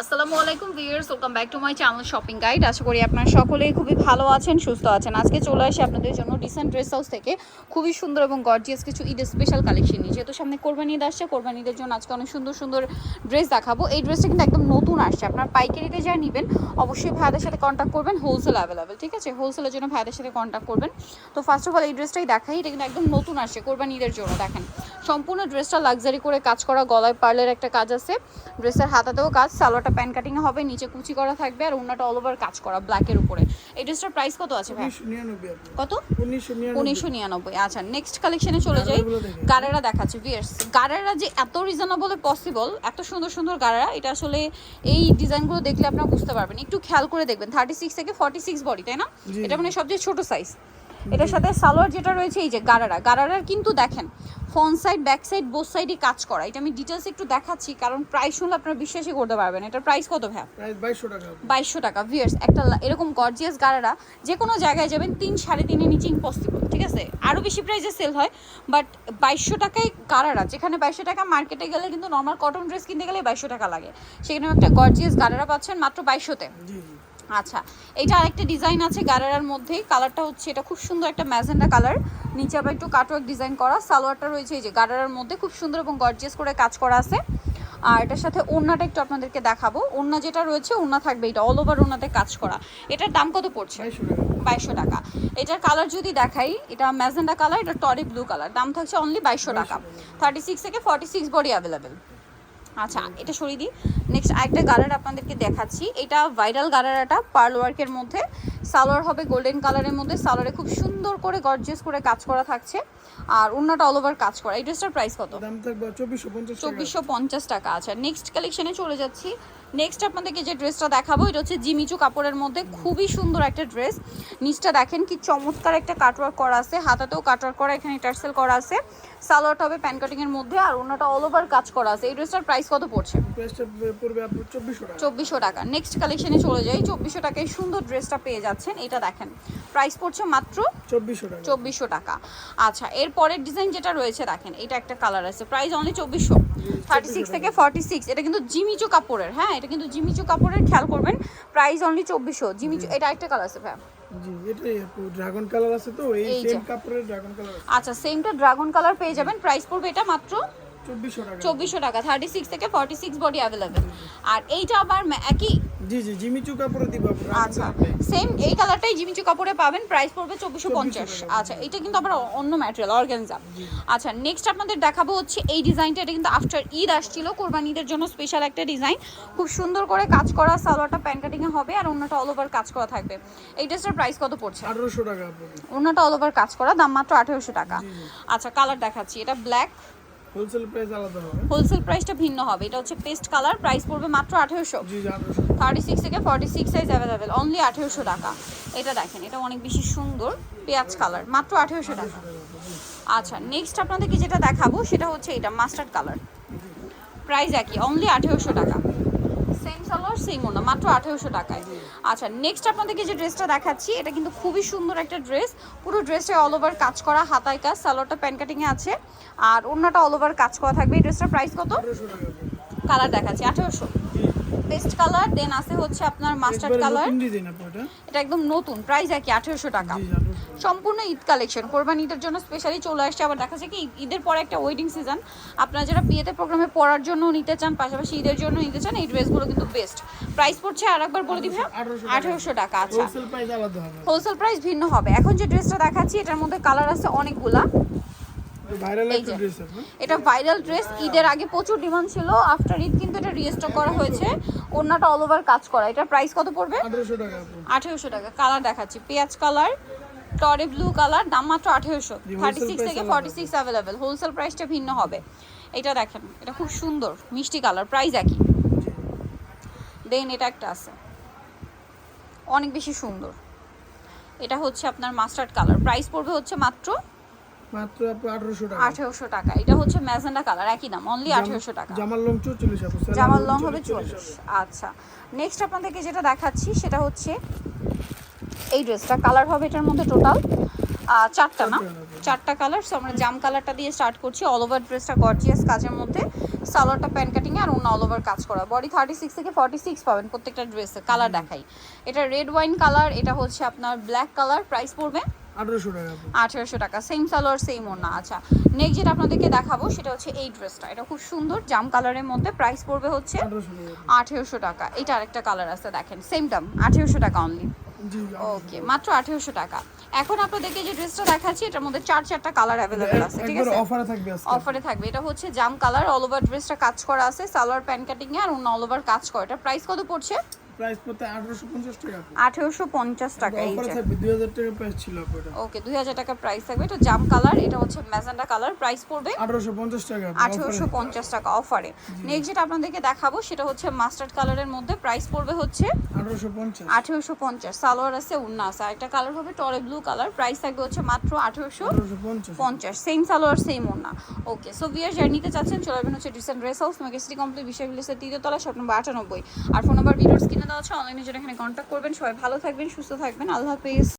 আসসালামু আলাইকুম viewers, welcome back to my channel shopping guide. আশা করি আপনারা সকলেই খুবই ভালো আছেন, সুস্থ আছেন। আজকে চলে আসি আপনাদের জন্য ডিসেন্ট ড্রেস হাউস থেকে খুবই সুন্দর এবং গর্জিয়াস কিছু ঈদ স্পেশাল কালেকশন নিয়ে। যেহেতু সামনে কোরবানি ঈদ আসছে, কোরবানি ঈদের জন্য আজকে অনেক সুন্দর সুন্দর ড্রেস দেখাবো। এই ড্রেসটা কিন্তু একদম নতুন আসছে। আপনার পাইকারিতে যা নেবেন অবশ্যই ভাইয়াদের সাথে কন্ট্যাক্ট করবেন, হোলসেল অ্যাভেলেবেল, ঠিক আছে? হোলসেলের জন্য ভাইয়াদের সাথে কন্ট্যাক্ট করবেন। তো ফার্স্ট অফ অল এই ড্রেসটাই দেখাই। এটা কিন্তু একদম নতুন আসছে কোরবানি ঈদের জন্য। দেখেন সম্পূর্ণ ড্রেসটা লাক্সারি করে কাজ করা, গলায় পার্লের একটা কাজ আছে, ড্রেসের হাতাতেও কাজ, সালোয়ারটা প্যান কাটিং হবে, নিচে কুচি করা থাকবে আর ওন্নাটা অল ওভার কাজ করা ব্ল্যাকের উপরে। এই ড্রেসটার প্রাইস কত আছে ভাই? কত? 1999। আচ্ছা, নেক্সট কালেকশনে চলে যাই। গারারা দেখাচ্ছি ভিউয়ার্স। গারারা যে এত রিজনেবল পসিবল, এত সুন্দর সুন্দর গারারা, এটা আসলে এই ডিজাইনগুলো দেখলে আপনারা বুঝতে পারবেন। একটু খেয়াল করে দেখবেন। 36 থেকে 46 বডি, তাই না? এটা মানে সবচেয়ে ছোট সাইজ। এটার সাথে সালোয়ার যেটা রয়েছে এই যে গারারার কিন্তু দেখেন front side back side both সাইডই কাজ করা। এটা আমি ডিটেলস একটু দেখাচ্ছি কারণ প্রাইস শুনলে আপনারা বিশ্বাসই করতে পারবেন। এটার প্রাইস কত ভাই? প্রাইস 2200 টাকা। 2200 টাকা ভিউয়ার্স। একটা এরকম গর্জিয়াস গারারা যে কোনো জায়গায় যাবেন 3 3.5 এর নিচে ইম্পসিবল, ঠিক আছে? আরও বেশি প্রাইসে সেল হয়, বাট 2200 টাকায় গারারা, যেখানে 2200 টাকা মার্কেটে গেলে কিন্তু নর্মাল কটন ড্রেস কিনতে গেলে 2200 টাকা লাগে, সেখানে একটা গর্জিয়াস গারারা পাচ্ছেন মাত্র 2200-তে। জি জি। আচ্ছা, এটা আরেকটা ডিজাইন আছে গারারার মধ্যেই। কালারটা হচ্ছে এটা খুব সুন্দর একটা ম্যাজেন্ডা কালার, নিচে আবার একটু কাটওয়ার্ক ডিজাইন করা। সালোয়ারটা রয়েছে এই যে গারারার মধ্যে খুব সুন্দর এবং গর্জিয়াস করে কাজ করা আছে। আর এটার সাথে ওড়নাটা একটু আপনাদেরকে দেখাবো। ওড়না যেটা রয়েছে ওড়না থাকবে এটা অল ওভার ওড়নাতে কাজ করা। এটার দাম কত পড়ছে? 2200 টাকা। এটার কালার যদি দেখাই, এটা ম্যাজেন্ডা কালার, এটা টরি ব্লু কালার, দাম থাকছে অনলি 2200 টাকা। 36 থেকে 46 বডি অ্যাভেলেবেল। আচ্ছা, এটা সরিয়ে দিই। নেক্সট আরেকটা গারারা আপনাদেরকে দেখাচ্ছি। এটা ভাইরাল গারারাটা পার্ল ওয়ার্কের মধ্যে, সালোয়ার হবে গোল্ডেন কালারের মধ্যে, সালোয়ারে খুব সুন্দর করে গর্জিয়াস করে কাজ করা থাকছে আর ওন্নাটা অল ওভার কাজ করা। এই ড্রেসটার প্রাইস কত? দাম থাকবে 2450 টাকা। 2450 টাকা। আচ্ছা, নেক্সট কালেকশনে চলে যাচ্ছি। নেক্সট আপনাদেরকে যে ড্রেসটা দেখাবো এটা হচ্ছে জিমিচু কাপড়ের মধ্যে খুবই সুন্দর একটা ড্রেস। নিচটা দেখেন কি চমৎকার একটা কাটওয়ার্ক করা আছে, হাতাতেও কাটওয়ার্ক করা, এখানে টার্সেল করা আছে। সালোয়ারটা হবে প্যান কাটিং এর মধ্যে আর ওন্নাটা অল ওভার কাজ করা আছে। এই ড্রেসটার প্রাইস কত পড়ছে? প্রাইসটা পড়বে আপনার 2400 টাকা। 2400 টাকা। নেক্সট কালেকশনে চলে যাই। 2400 টাকায় সুন্দর ড্রেসটা পেয়ে যাচ্ছেন। এটা দেখেন প্রাইস পড়ছে মাত্র 2400 টাকা। 2400 টাকা। আচ্ছা, এর পরের ডিজাইন যেটা রয়েছে দেখেন, এটা একটা কালার আছে, প্রাইস অনলি 2400। 36 থেকে 46, এটা কিন্তু জিমিচু কাপড়ের, হ্যাঁ এটা কিন্তু জিমিচু কাপড়ের, খেয়াল করবেন। Price only 2400। জিমিচু, এটা একটা কালার আছে ভাই। জি, এটাই ড্রাগন কালার আছে, তো এই এই যে। সেম কাপড়ের ড্রাগন কালার আছে। আচ্ছা, সেমটা ড্রাগন কালার পেয়ে যাবেন। প্রাইস পড়বে এটা মাত্র 2400 টাকা। 2400 টাকা। 36 থেকে 46 বডি অ্যাভেলেবেল। আর এইটা আবার একই। জি জি, জিমিচু কাপড়ে দিব আপনারা। আচ্ছা, সেম এই কালারটাই জিমিচু কাপড়ে পাবেন, প্রাইস পড়বে 2450। আচ্ছা, এটা কিন্তু আবার অন্য ম্যাটেরিয়াল, অর্গানজা। আচ্ছা, নেক্সট আপনাদের দেখাবো হচ্ছে এই ডিজাইনটা। এটা কিন্তু আফটার ঈদ আসছিল, কোরবানি ঈদের জন্য স্পেশাল একটা ডিজাইন, খুব সুন্দর করে কাজ করা। সালোয়ারটা প্যান কাটিং এ হবে আর ওন্নাটা অল ওভার কাজ করা থাকবে। এই ড্রেসটার প্রাইস কত পড়ছে? 1800 টাকা আপনাদের। ওন্নাটা অল ওভার কাজ করা, দাম মাত্র 1800 টাকা। আচ্ছা, কালার দেখাচ্ছি। এটা ব্ল্যাক, হোলসেল প্রাইস আলাদা হবে। হোলসেল প্রাইসটা ভিন্ন হবে। এটা হচ্ছে পেস্ট কালার, প্রাইস পড়বে মাত্র 1800। জি জি, 1800। 36 থেকে 46 সাইজ অ্যাভেলেবেল, অনলি 1800 টাকা। এটা দেখেন, এটা অনেক বেশি সুন্দর পেঁয়াজ কালার, মাত্র 1800 টাকা। আচ্ছা, নেক্সট আপনাদেরকে যেটা দেখাবো সেটা হচ্ছে এটা মাস্টার্ড কালার, প্রাইস একই, অনলি 1800 টাকা। সেম সালোয়ার সেম ওনা, মাত্র 1800 টাকায়। আচ্ছা, নেক্সট আপনাদেরকে যে ড্রেসটা দেখাচ্ছি এটা কিন্তু খুবই সুন্দর একটা ড্রেস। পুরো ড্রেসটা অল ওভার কাজ করা, হাতায় কাজ, সালোয়ারটা প্যান কাটিংয়ে আছে আর ওন্নাটা অল ওভার কাজ করা থাকবে। এই ড্রেসটার প্রাইস কত? 1800 টাকা। কালার দেখাচ্ছি 1800। পেস্ট কালার, দেন আছে হচ্ছে আপনার মাস্টার্ড কালার। নতুন ডিজাইন আপু এটা। এটা একদম নতুন, প্রাইস একই 1800 টাকা। জি, 1800। সম্পূর্ণ ঈদ কালেকশন, কোরবানি ঈদের জন্য স্পেশালি চলে আসছে। আবার দেখা যাচ্ছে কি ঈদের পরে একটা ওয়েডিং সিজন, আপনারা যারা বিয়েতে প্রোগ্রামে পরার জন্য নিতে চান, পাশাপাশি ঈদের জন্য নিতে চান, এই ড্রেসগুলো কিন্তু বেস্ট। প্রাইস পড়ছে আর একবার বলে দিবেন, 1800 টাকা। আচ্ছা, হোলসেল প্রাইস আলাদা হবে। হোলসেল প্রাইস ভিন্ন হবে। এখন যে ড্রেসটা দেখাচ্ছি এটার মধ্যে কালার আছে অনেকগুলা। ভাইরাল এই একটা যে, ড্রেস আপু। এটা ভাইরাল ড্রেস, ঈদের আগে প্রচুর ডিমান্ড ছিল, আফটার ঈদ কিন্তু এটা রিস্টক করা হয়েছে। ওন্নাটা অল ওভার কাজ করা। এটার প্রাইস কত পড়বে? 1800 টাকা আপু। 1800 টাকা। কালার দেখাচ্ছি, পেঁয়াজ কালার, টরে ব্লু কালার, দাম মাত্র 1800। 36 থেকে 46 অ্যাভেলেবেল, হোলসেল প্রাইসটা ভিন্ন হবে। এটা দেখেন, এটা খুব সুন্দর মিষ্টি কালার, প্রাইস একই। দেন এটা একটা আছে অনেক বেশি সুন্দর, এটা হচ্ছে আপনার মাস্টার্ড কালার, প্রাইস পড়বে হচ্ছে মাত্র মাত্র আপু 1800 টাকা। 1800 টাকা। এটা হচ্ছে ম্যাজেন্ডা কালার, একই দাম, অনলি 1800 টাকা। জামাল লং 44 আপু। জামাল লং হবে 44। আচ্ছা, নেক্সট আপনাদেরকে যেটা দেখাচ্ছি সেটা হচ্ছে এই ড্রেসটা। কালার হবে এটার মধ্যে টোটাল 4টা, না 4টা কালার। সো আমরা জাম কালারটা দিয়ে স্টার্ট করছি। অল ওভার ড্রেসটা গর্জিয়াস কাজের মধ্যে, সালোয়ারটা প্যান্ট কাটিং আর অন্য অল ওভার কাজ করা। বডি 36 থেকে 46 পাবেন প্রত্যেকটা ড্রেসে। কালার দেখাই, এটা রেড ওয়াইন কালার, এটা হচ্ছে আপনার ব্ল্যাক কালার। প্রাইস পড়বে 1800 টাকা আপু। 1800 টাকা। সেম সালোয়ার সেম ওড়না। আচ্ছা, নেক্সট যেটা আপনাদেরকে দেখাবো সেটা হচ্ছে এই ড্রেসটা। এটা খুব সুন্দর জাম কালারের মধ্যে। প্রাইস পড়বে হচ্ছে 1800 টাকা। এটা আরেকটা কালার আছে দেখেন, সেম দাম 1800 টাকা অনলি। জি ওকে, মাত্র 1800 টাকা। এখন আপনাদেরকে যে ড্রেসটা দেখাচ্ছি এটার মধ্যে চারটা কালার অ্যাভেলেবেল আছে, ঠিক আছে? অফারে থাকবে আজকে। অফারে থাকবে। এটা হচ্ছে জাম কালার, অল ওভার ড্রেসটা কাজ করা আছে, সালোয়ার প্যান্ট কাটিং এ আর অন্য অল ওভার কাজ করা। এটা প্রাইস কত পড়ছে? প্রাইস পড়তে 1850 টাকা আপু। 1850 টাকা। এই অফারে যে থাকবে 2000 টাকা প্রাইস ছিল আপু এটা। ওকে, 2000 টাকা প্রাইস থাকবে। এটা জাম কালার, এটা হচ্ছে ম্যাজেন্ডা কালার। প্রাইস পড়বে 1850 টাকা আপু। 1850 টাকা অফারে। নেক্সট যেটা আপনাদেরকে দেখাবো সেটা হচ্ছে মাস্টার্ড কালারের মধ্যে। প্রাইস পড়বে হচ্ছে 1850। 1850। সালোয়ার আছে, উন্না আছে। আরেকটা কালার হবে টরে ব্লু কালার। প্রাইস থাকবে হচ্ছে মাত্র 1850। সেম সালোয়ার সেম উন্না। ওকে, সো ভিউয়ার্স যারা নিতে চাচ্ছেন চলে আসবেন হচ্ছে ডিসেন্ট ড্রেস হাউস, তোমাকে সিটি কমপ্লিট বিশাল ভিলেজের 3য় তলা, শপ নম্বর 98। আর ফোন নাম্বার ভিডিওর স্ক্রিনে দেওয়া আছে, অনলাইনে জন্য এখানে কন্ট্যাক্ট করবেন। সবাই ভালো থাকবেন, সুস্থ থাকবেন। আল্লাহ হাফেজ।